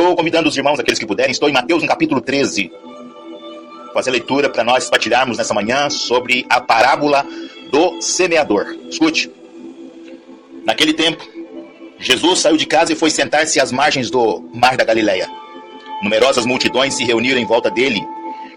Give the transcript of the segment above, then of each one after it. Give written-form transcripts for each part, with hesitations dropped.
Estou convidando os irmãos, aqueles que puderem, estou em Mateus, no capítulo 13. Fazer leitura para nós partilharmos nessa manhã sobre a parábola do semeador. Escute. Naquele tempo, Jesus saiu de casa e foi sentar-se às margens do mar da Galileia. Numerosas multidões se reuniram em volta dele.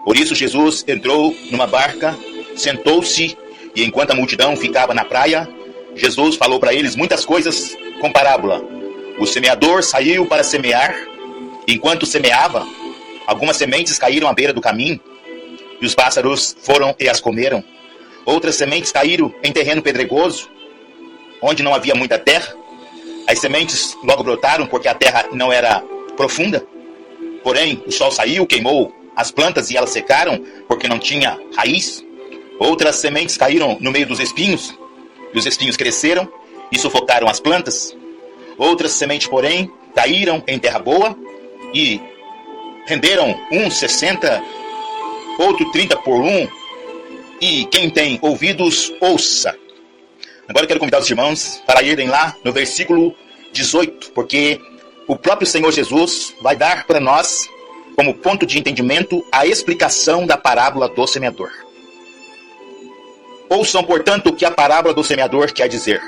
Por isso Jesus entrou numa barca, sentou-se e enquanto a multidão ficava na praia, Jesus falou para eles muitas coisas com parábola. O semeador saiu para semear. Enquanto semeava, algumas sementes caíram à beira do caminho e os pássaros foram e as comeram. Outras sementes caíram em terreno pedregoso, onde não havia muita terra. As sementes logo brotaram porque a terra não era profunda. Porém, o sol saiu, queimou as plantas e elas secaram porque não tinha raiz. Outras sementes caíram no meio dos espinhos e os espinhos cresceram e sufocaram as plantas. Outras sementes, porém, caíram em terra boa e renderam uns 60, outro 30 por um. E quem tem ouvidos, ouça. Agora eu quero convidar os irmãos para irem lá no versículo 18, porque o próprio Senhor Jesus vai dar para nós, como ponto de entendimento, a explicação da parábola do semeador. Ouçam, portanto, o que a parábola do semeador quer dizer.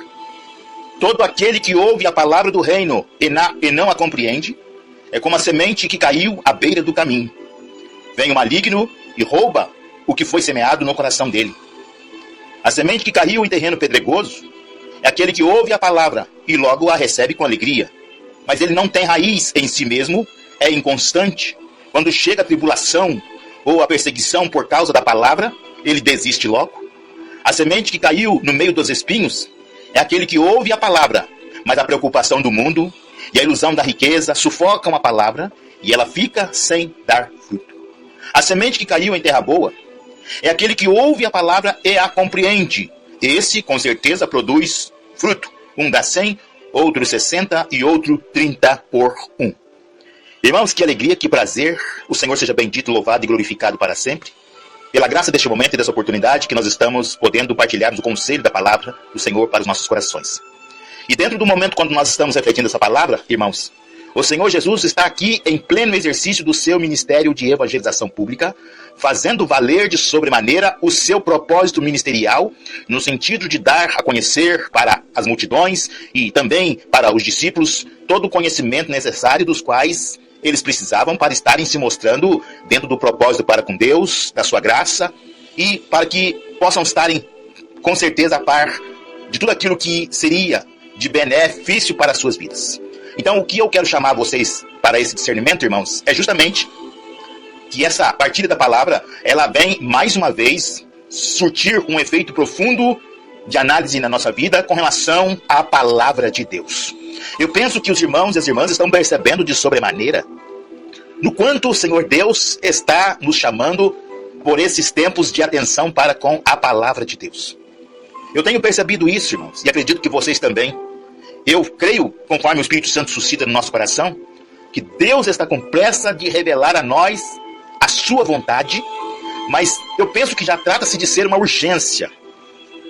Todo aquele que ouve a palavra do reino e não a compreende, é como a semente que caiu à beira do caminho. Vem o maligno e rouba o que foi semeado no coração dele. A semente que caiu em terreno pedregoso é aquele que ouve a palavra e logo a recebe com alegria. Mas ele não tem raiz em si mesmo, é inconstante. Quando chega a tribulação ou a perseguição por causa da palavra, ele desiste logo. A semente que caiu no meio dos espinhos é aquele que ouve a palavra, mas a preocupação do mundo e a ilusão da riqueza sufocam a palavra e ela fica sem dar fruto. A semente que caiu em terra boa é aquele que ouve a palavra e a compreende. Esse, com certeza, produz fruto. Um dá 100, outro 60 e outro 30 por um. Irmãos, que alegria, que prazer. O Senhor seja bendito, louvado e glorificado para sempre. Pela graça deste momento e dessa oportunidade que nós estamos podendo partilhar o conselho da palavra do Senhor para os nossos corações. E dentro do momento quando nós estamos refletindo essa palavra, irmãos, o Senhor Jesus está aqui em pleno exercício do seu ministério de evangelização pública, fazendo valer de sobremaneira o seu propósito ministerial, no sentido de dar a conhecer para as multidões e também para os discípulos todo o conhecimento necessário dos quais eles precisavam para estarem se mostrando dentro do propósito para com Deus, da sua graça, e para que possam estarem com certeza a par de tudo aquilo que seria de benefício para as suas vidas. Então, o que eu quero chamar vocês para esse discernimento, irmãos, é justamente que essa partilha da palavra, ela vem, mais uma vez, surtir um efeito profundo de análise na nossa vida com relação à palavra de Deus. Eu penso que os irmãos e as irmãs estão percebendo de sobremaneira no quanto o Senhor Deus está nos chamando por esses tempos de atenção para com a palavra de Deus. Eu tenho percebido isso, irmãos, e acredito que vocês também. Eu creio, conforme o Espírito Santo suscita no nosso coração, que Deus está com pressa de revelar a nós a sua vontade, mas eu penso que já trata-se de ser uma urgência.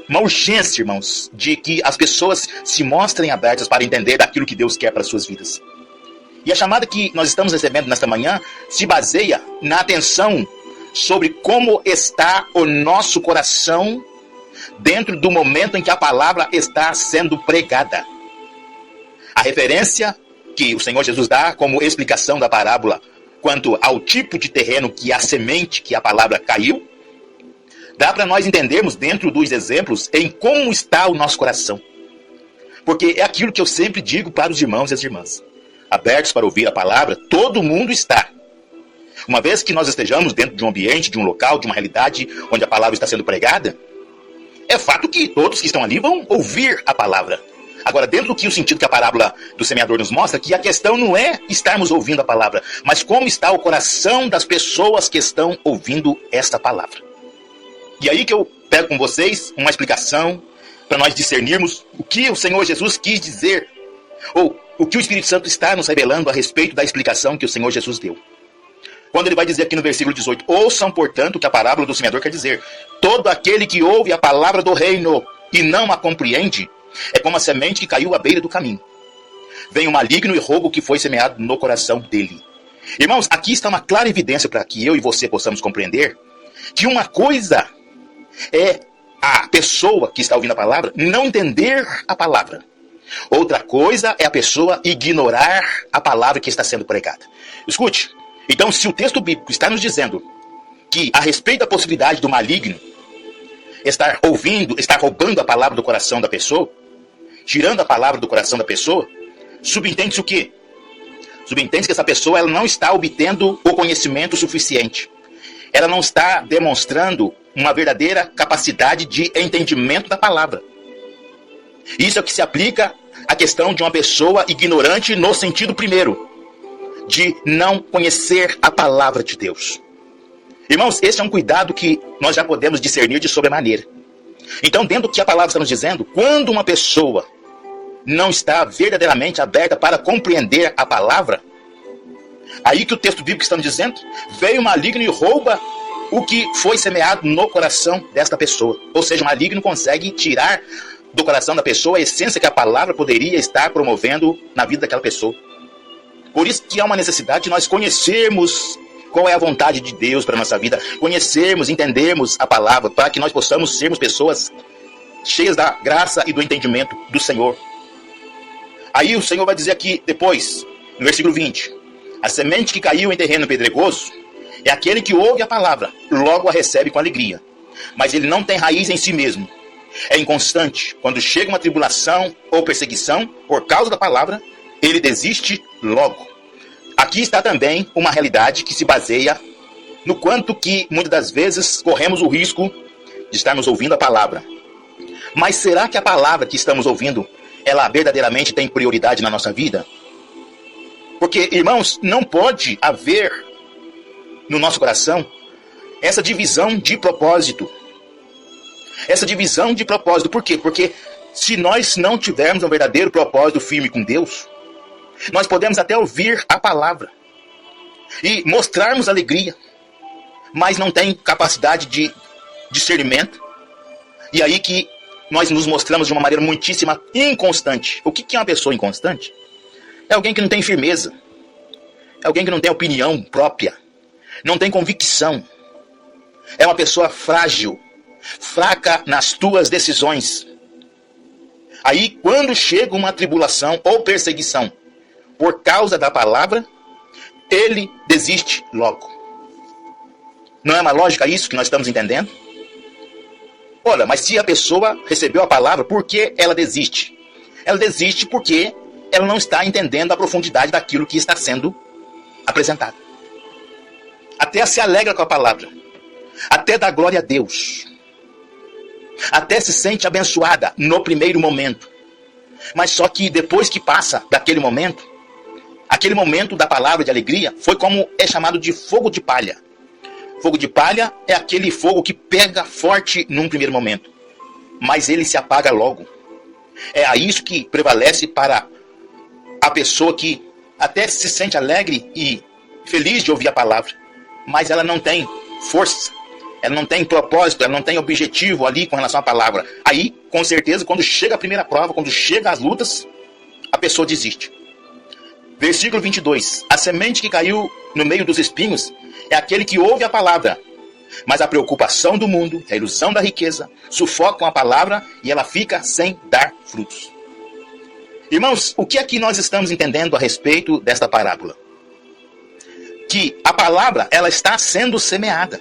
Uma urgência, irmãos, de que as pessoas se mostrem abertas para entender daquilo que Deus quer para as suas vidas. E a chamada que nós estamos recebendo nesta manhã se baseia na atenção sobre como está o nosso coração dentro do momento em que a palavra está sendo pregada. A referência que o Senhor Jesus dá como explicação da parábola quanto ao tipo de terreno que a semente, que a palavra caiu, dá para nós entendermos dentro dos exemplos em como está o nosso coração. Porque é aquilo que eu sempre digo para os irmãos e as irmãs. Abertos para ouvir a palavra, todo mundo está. Uma vez que nós estejamos dentro de um ambiente, de um local, de uma realidade onde a palavra está sendo pregada, é fato que todos que estão ali vão ouvir a palavra. Agora, dentro do que o sentido que a parábola do semeador nos mostra, que a questão não é estarmos ouvindo a palavra, mas como está o coração das pessoas que estão ouvindo esta palavra. E aí que eu pego com vocês uma explicação para nós discernirmos o que o Senhor Jesus quis dizer, ou o que o Espírito Santo está nos revelando a respeito da explicação que o Senhor Jesus deu. Quando ele vai dizer aqui no versículo 18, ouçam, portanto, o que a parábola do semeador quer dizer. Todo aquele que ouve a palavra do reino e não a compreende, é como a semente que caiu à beira do caminho. vem o maligno e rouba o que foi semeado no coração dele. Irmãos, aqui está uma clara evidência para que eu e você possamos compreender que uma coisa é a pessoa que está ouvindo a palavra não entender a palavra. Outra coisa é a pessoa ignorar a palavra que está sendo pregada. Escute, então se o texto bíblico está nos dizendo que a respeito da possibilidade do maligno estar roubando a palavra do coração da pessoa, tirando a palavra do coração da pessoa, subentende-se o quê? Subentende-se que essa pessoa ela não está obtendo o conhecimento suficiente. Ela não está demonstrando uma verdadeira capacidade de entendimento da palavra. Isso é o que se aplica à questão de uma pessoa ignorante no sentido primeiro, de não conhecer a palavra de Deus. Irmãos, esse é um cuidado que nós já podemos discernir de sobremaneira. Então, dentro do que a palavra está nos dizendo, quando uma pessoa não está verdadeiramente aberta para compreender a palavra, aí que o texto bíblico está nos dizendo, veio o maligno e rouba o que foi semeado no coração desta pessoa. Ou seja, o maligno consegue tirar do coração da pessoa a essência que a palavra poderia estar promovendo na vida daquela pessoa. Por isso que há uma necessidade de nós conhecermos qual é a vontade de Deus para a nossa vida, conhecermos, entendermos a palavra, para que nós possamos sermos pessoas cheias da graça e do entendimento do Senhor. Aí o Senhor vai dizer aqui depois, no versículo 20, a semente que caiu em terreno pedregoso é aquele que ouve a palavra, logo a recebe com alegria, mas ele não tem raiz em si mesmo. É inconstante. Quando chega uma tribulação ou perseguição por causa da palavra, ele desiste logo. Aqui está também uma realidade que se baseia no quanto que muitas das vezes corremos o risco de estarmos ouvindo a palavra. Mas será que a palavra que estamos ouvindo, ela verdadeiramente tem prioridade na nossa vida? Porque, irmãos, não pode haver no nosso coração essa divisão de propósito. Essa divisão de propósito. Por quê? Porque se nós não tivermos um verdadeiro propósito firme com Deus, nós podemos até ouvir a palavra e mostrarmos alegria, mas não tem capacidade de discernimento. E aí que nós nos mostramos de uma maneira muitíssima inconstante. O que é uma pessoa inconstante? É alguém que não tem firmeza. É alguém que não tem opinião própria. Não tem convicção. É uma pessoa frágil, fraca nas tuas decisões. Aí, quando chega uma tribulação ou perseguição por causa da palavra, ele desiste logo. Não é uma lógica isso que nós estamos entendendo? Olha, mas se a pessoa recebeu a palavra, por que ela desiste? Ela desiste porque ela não está entendendo a profundidade daquilo que está sendo apresentado. Até se alegra com a palavra. Até dá glória a Deus. Até se sente abençoada no primeiro momento. Mas só que depois que passa daquele momento, aquele momento da palavra de alegria foi como é chamado de fogo de palha. Fogo de palha é aquele fogo que pega forte num primeiro momento, mas ele se apaga logo. É isso que prevalece para a pessoa que até se sente alegre e feliz de ouvir a palavra, mas ela não tem força, ela não tem propósito, ela não tem objetivo ali com relação à palavra. Aí, com certeza, quando chega a primeira prova, quando chega as lutas, a pessoa desiste. Versículo 22. A semente que caiu no meio dos espinhos é aquele que ouve a palavra, mas a preocupação do mundo, a ilusão da riqueza, sufocam a palavra e ela fica sem dar frutos. Irmãos, o que é que nós estamos entendendo a respeito desta parábola? Que a palavra, ela está sendo semeada,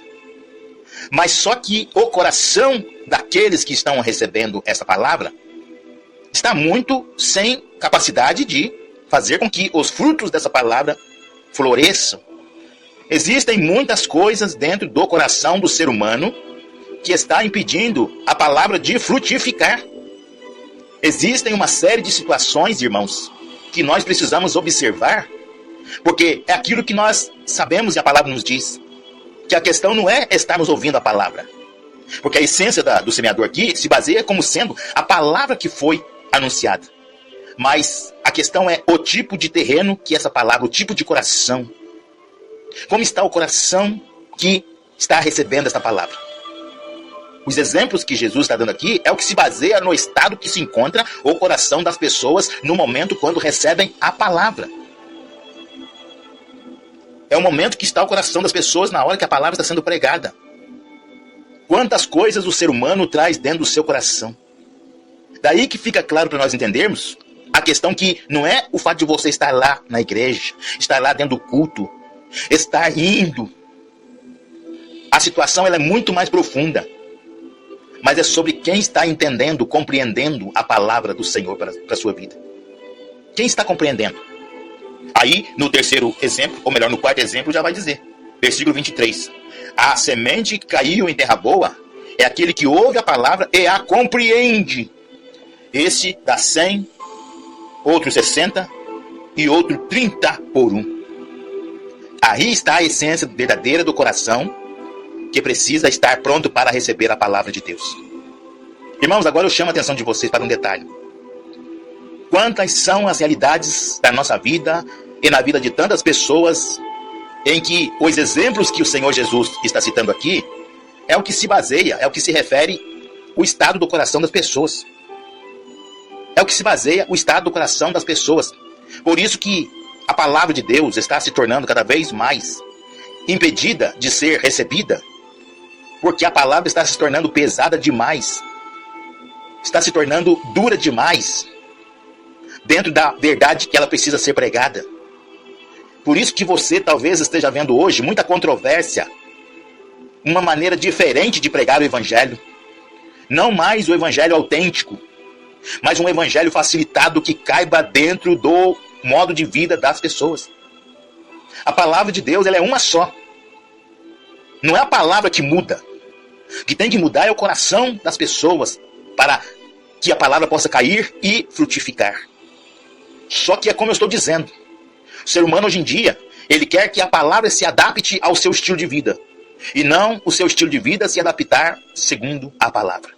mas só que o coração daqueles que estão recebendo essa palavra está muito sem capacidade de fazer com que os frutos dessa palavra floresçam. Existem muitas coisas dentro do coração do ser humano que está impedindo a palavra de frutificar. Existem uma série de situações, irmãos, que nós precisamos observar, porque é aquilo que nós sabemos e a palavra nos diz, que a questão não é estarmos ouvindo a palavra, porque a essência do semeador aqui se baseia como sendo a palavra que foi anunciada. Mas a questão é o tipo de terreno que essa palavra, o tipo de coração. Como está o coração que está recebendo essa palavra? Os exemplos que Jesus está dando aqui é o que se baseia no estado que se encontra o coração das pessoas no momento quando recebem a palavra. É o momento que está o coração das pessoas na hora que a palavra está sendo pregada. Quantas coisas o ser humano traz dentro do seu coração. Daí que fica claro para nós entendermos a questão que não é o fato de você estar lá na igreja, estar lá dentro do culto, estar indo. A situação ela é muito mais profunda. Mas é sobre quem está entendendo, compreendendo a palavra do Senhor para a sua vida. Quem está compreendendo? Aí, no terceiro exemplo, ou melhor, no quarto exemplo, já vai dizer. Versículo 23. A semente que caiu em terra boa é aquele que ouve a palavra e a compreende. Esse dá 100, outro 60 e outro 30 por 1. Aí está a essência verdadeira do coração que precisa estar pronto para receber a palavra de Deus. Irmãos, agora eu chamo a atenção de vocês para um detalhe. Quantas são as realidades da nossa vida e na vida de tantas pessoas em que os exemplos que o Senhor Jesus está citando aqui é o que se baseia, é o que se refere o estado do coração das pessoas. É o que se baseia o estado do coração das pessoas. Por isso que a palavra de Deus está se tornando cada vez mais impedida de ser recebida, porque a palavra está se tornando pesada demais, está se tornando dura demais, dentro da verdade que ela precisa ser pregada. Por isso que você talvez esteja vendo hoje muita controvérsia, uma maneira diferente de pregar o evangelho. Não mais o evangelho autêntico, mas um evangelho facilitado que caiba dentro do modo de vida das pessoas. A palavra de Deus ela é uma só. Não é a palavra que muda. O que tem que mudar é o coração das pessoas para que a palavra possa cair e frutificar. Só que é como eu estou dizendo. O ser humano hoje em dia, ele quer que a palavra se adapte ao seu estilo de vida. E não o seu estilo de vida se adaptar segundo a palavra.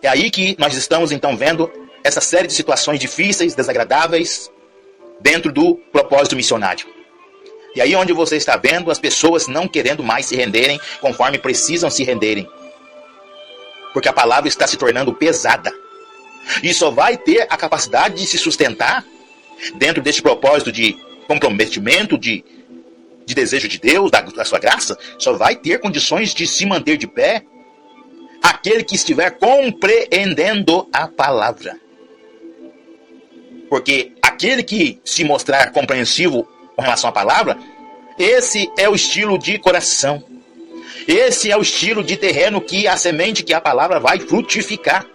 É aí que nós estamos então vendo essa série de situações difíceis, desagradáveis, dentro do propósito missionário. E aí onde você está vendo as pessoas não querendo mais se renderem conforme precisam se renderem. Porque a palavra está se tornando pesada. E só vai ter a capacidade de se sustentar dentro desse propósito de comprometimento, de desejo de Deus, da sua graça, só vai ter condições de se manter de pé aquele que estiver compreendendo a palavra. Porque aquele que se mostrar compreensivo com relação à palavra, esse é o estilo de coração. Esse é o estilo de terreno que a semente, que a palavra vai frutificar.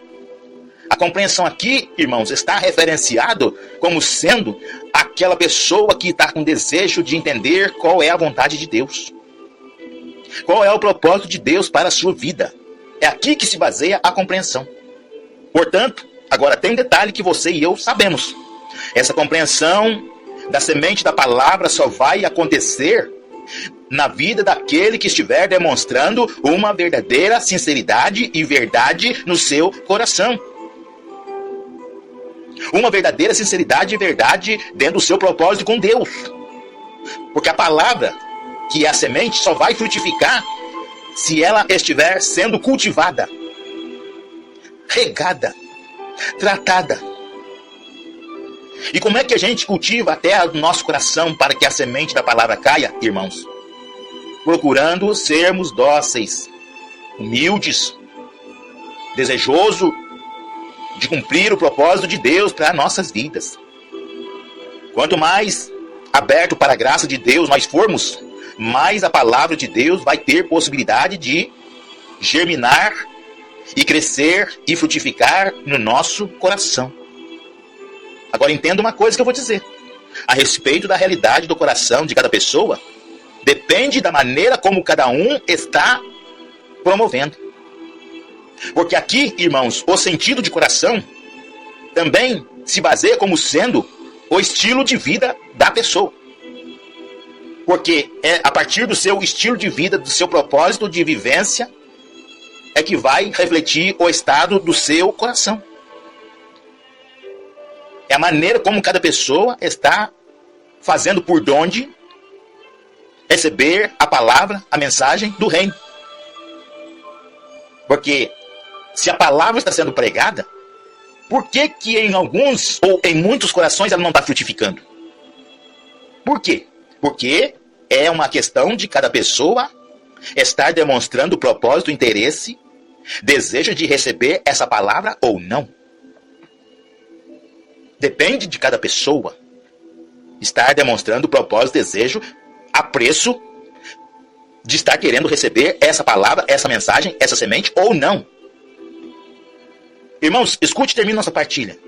A compreensão aqui, irmãos, está referenciado como sendo aquela pessoa que está com desejo de entender qual é a vontade de Deus. Qual é o propósito de Deus para a sua vida. É aqui que se baseia a compreensão. Portanto, agora tem um detalhe que você e eu sabemos. Essa compreensão da semente da palavra só vai acontecer na vida daquele que estiver demonstrando uma verdadeira sinceridade e verdade no seu coração. Uma verdadeira sinceridade e verdade dentro do seu propósito com Deus. Porque a palavra, que é a semente, só vai frutificar se ela estiver sendo cultivada, regada, tratada. E como é que a gente cultiva a terra do nosso coração para que a semente da palavra caia, irmãos? Procurando sermos dóceis, humildes, desejoso de cumprir o propósito de Deus para nossas vidas. Quanto mais aberto para a graça de Deus nós formos, mais a palavra de Deus vai ter possibilidade de germinar e crescer e frutificar no nosso coração. Agora entenda uma coisa que eu vou dizer. A respeito da realidade do coração de cada pessoa, depende da maneira como cada um está promovendo. Porque aqui, irmãos, o sentido de coração também se baseia como sendo o estilo de vida da pessoa. Porque é a partir do seu estilo de vida, do seu propósito de vivência, é que vai refletir o estado do seu coração. É a maneira como cada pessoa está fazendo por onde receber a palavra, a mensagem do reino. Porque se a palavra está sendo pregada, por que que em alguns ou em muitos corações ela não está frutificando? Por quê? Porque é uma questão de cada pessoa estar demonstrando propósito, interesse, desejo de receber essa palavra ou não. Depende de cada pessoa estar demonstrando propósito, desejo, apreço de estar querendo receber essa palavra, essa mensagem, essa semente ou não. Irmãos, escute e termine nossa partilha.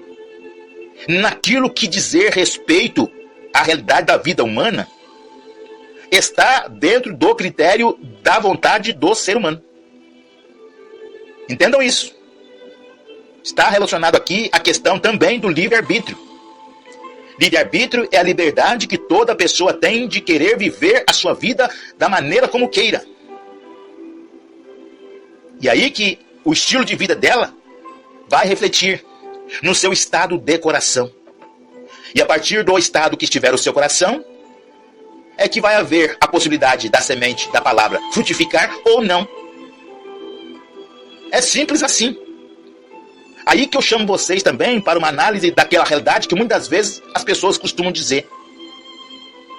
Naquilo que dizer respeito à realidade da vida humana, está dentro do critério da vontade do ser humano. Entendam isso. Está relacionado aqui a questão também do livre-arbítrio. Livre-arbítrio é a liberdade que toda pessoa tem de querer viver a sua vida da maneira como queira. E aí que o estilo de vida dela vai refletir no seu estado de coração. E a partir do estado que estiver o seu coração, é que vai haver a possibilidade da semente da palavra frutificar ou não. É simples assim. Aí que eu chamo vocês também para uma análise daquela realidade que muitas vezes as pessoas costumam dizer.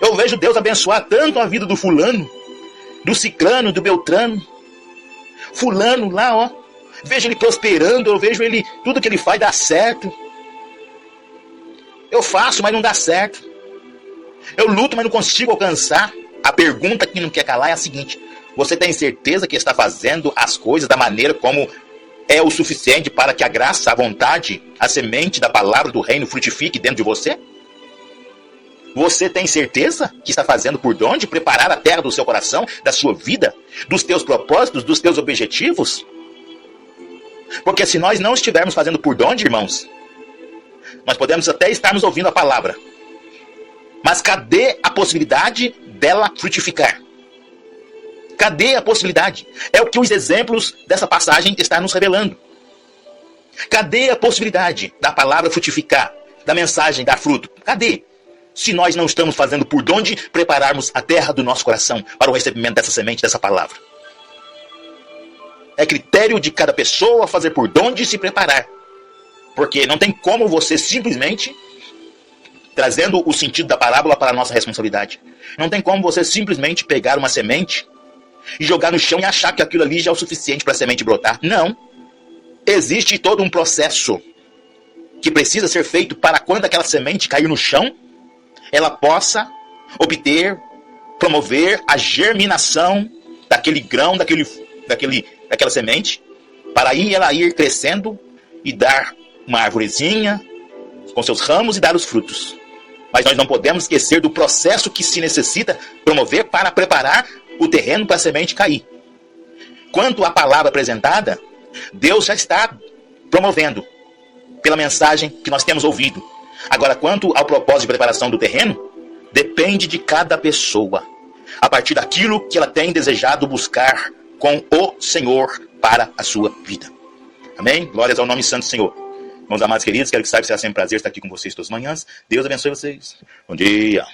Eu vejo Deus abençoar tanto a vida do fulano, do ciclano, do beltrano. Fulano lá, ó. Vejo ele prosperando, eu vejo ele, tudo que ele faz dá certo. Eu faço, mas não dá certo. Eu luto, mas não consigo alcançar. A pergunta que não quer calar é a seguinte: você tem certeza que está fazendo as coisas da maneira como é o suficiente para que a graça, a vontade, a semente da palavra do reino frutifique dentro de você? Você tem certeza que está fazendo por onde preparar a terra do seu coração, da sua vida, dos teus propósitos, dos teus objetivos? Porque se nós não estivermos fazendo por onde, irmãos, nós podemos até estarmos ouvindo a palavra, mas cadê a possibilidade dela frutificar? Cadê a possibilidade? É o que os exemplos dessa passagem estão nos revelando. Cadê a possibilidade da palavra frutificar, da mensagem dar fruto? Cadê? Se nós não estamos fazendo por onde prepararmos a terra do nosso coração para o recebimento dessa semente, dessa palavra. É critério de cada pessoa fazer por onde se preparar. Porque não tem como você simplesmente, trazendo o sentido da parábola para a nossa responsabilidade, não tem como você simplesmente pegar uma semente e jogar no chão e achar que aquilo ali já é o suficiente para a semente brotar. Não. Existe todo um processo que precisa ser feito para quando aquela semente cair no chão, ela possa obter, promover a germinação daquele grão, daquela semente, para aí ela ir crescendo e dar uma arvorezinha com seus ramos e dar os frutos. Mas nós não podemos esquecer do processo que se necessita promover para preparar o terreno para a semente cair. Quanto à palavra apresentada, Deus já está promovendo pela mensagem que nós temos ouvido. Agora, quanto ao propósito de preparação do terreno, depende de cada pessoa, a partir daquilo que ela tem desejado buscar com o Senhor para a sua vida. Amém? Glórias ao nome santo do Senhor. Meus amados queridos, quero que saiba que será sempre um prazer estar aqui com vocês todas as manhãs. Deus abençoe vocês. Bom dia.